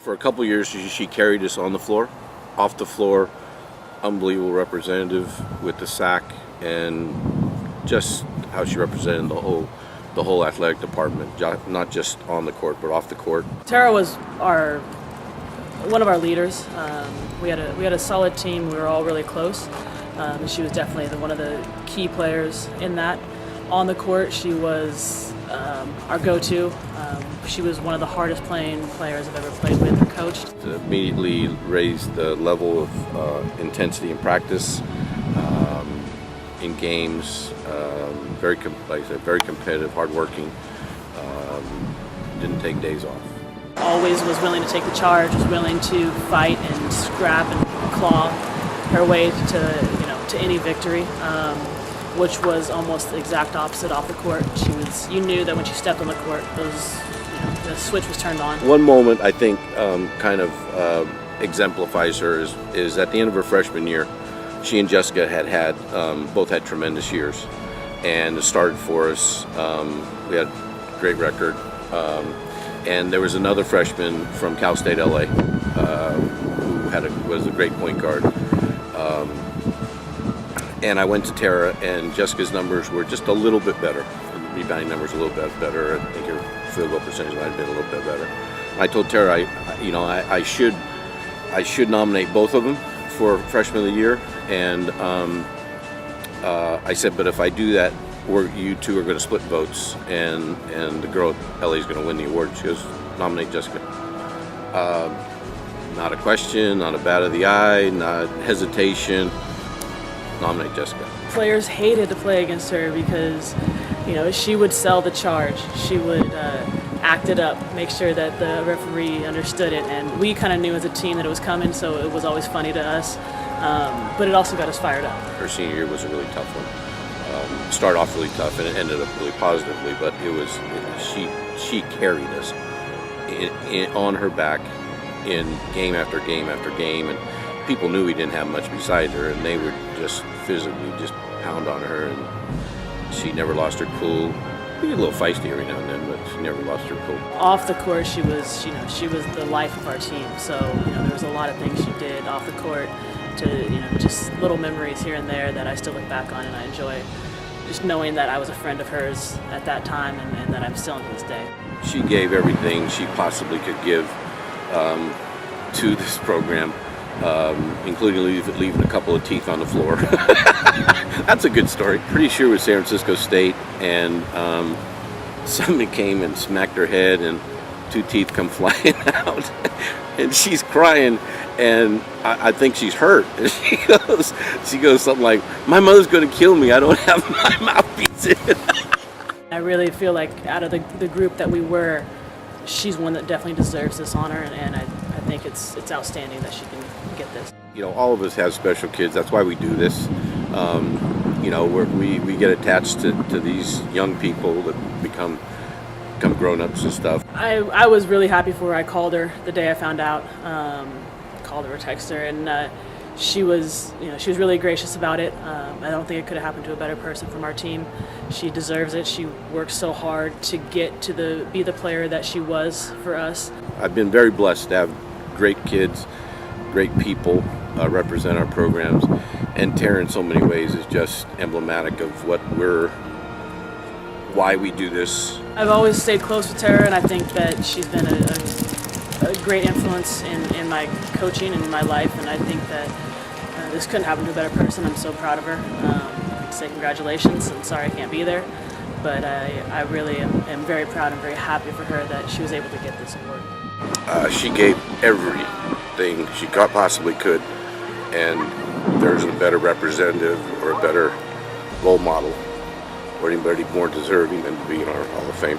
For a couple years, she carried us on the floor, off the floor, unbelievable representative with the sack, and just how she represented the whole athletic department, not just on the court but off the court. Tara was one of our leaders. We had a solid team. We were all really close. And she was definitely one of the key players in that. On the court, she was our go-to. She was one of the hardest playing players I've ever played with or coached. To immediately raised the level of intensity in practice, in games. Very competitive, hardworking. Didn't take days off. Always was willing to take the charge. Was willing to fight and scrap and claw her way to any victory. Which was almost the exact opposite off the court. You knew that when she stepped on the court, the switch was turned on. One moment I think kind of exemplifies her is at the end of her freshman year. She and Jessica both had tremendous years, and it started for us. We had a great record, and there was another freshman from Cal State LA who was a great point guard. And I went to Tara, and Jessica's numbers were just a little bit better. The rebounding numbers a little bit better. I think her field goal percentage might have been a little bit better. I told Tara, I should nominate both of them for Freshman of the Year, and I said, but if I do that, you two are going to split votes, and the girl at LA is going to win the award. She goes, nominate Jessica. Not a question, not a bat of the eye, not hesitation. Nominate Jessica. Players hated to play against her because, she would sell the charge. She would act it up, make sure that the referee understood it, and we kind of knew as a team that it was coming, so it was always funny to us. But it also got us fired up. Her senior year was a really tough one. Started off really tough, and it ended up really positively. But she carried us on her back in game after game after game, and people knew we didn't have much besides her, and they would just physically just pound on her, and she never lost her cool. We get a little feisty every now and then, but she never lost her cool. Off the court, she was the life of our team. So there was a lot of things she did off the court to just little memories here and there that I still look back on and I enjoy. Just knowing that I was a friend of hers at that time and that I'm still to this day. She gave everything she possibly could give to this program. Including leaving a couple of teeth on the floor. That's a good story. Pretty sure it was San Francisco State, and somebody came and smacked her head, and 2 teeth come flying out, and she's crying, and I think she's hurt. And she goes something like, "My mother's going to kill me. I don't have my mouthpiece in." I really feel like out of the group that we were, she's one that definitely deserves this honor, and I think it's outstanding that she can get this. All of us have special kids. That's why we do this. We get attached to these young people that become grown-ups and stuff. I was really happy for her. I called her the day I found out. Called her or texted her, and she was really gracious about it. I don't think it could have happened to a better person from our team. She deserves it. She worked so hard to get to be the player that she was for us. I've been very blessed to have great kids, great people represent our programs, and Tara in so many ways is just emblematic of why we do this. I've always stayed close with Tara, and I think that she's been a great influence in my coaching and in my life, and I think that this couldn't happen to a better person. I'm so proud of her. I'd say congratulations, and sorry I can't be there, but I really am very proud and very happy for her that she was able to get this award. She gave everything she possibly could, and there's a better representative or a better role model or anybody more deserving than to be in our Hall of Fame.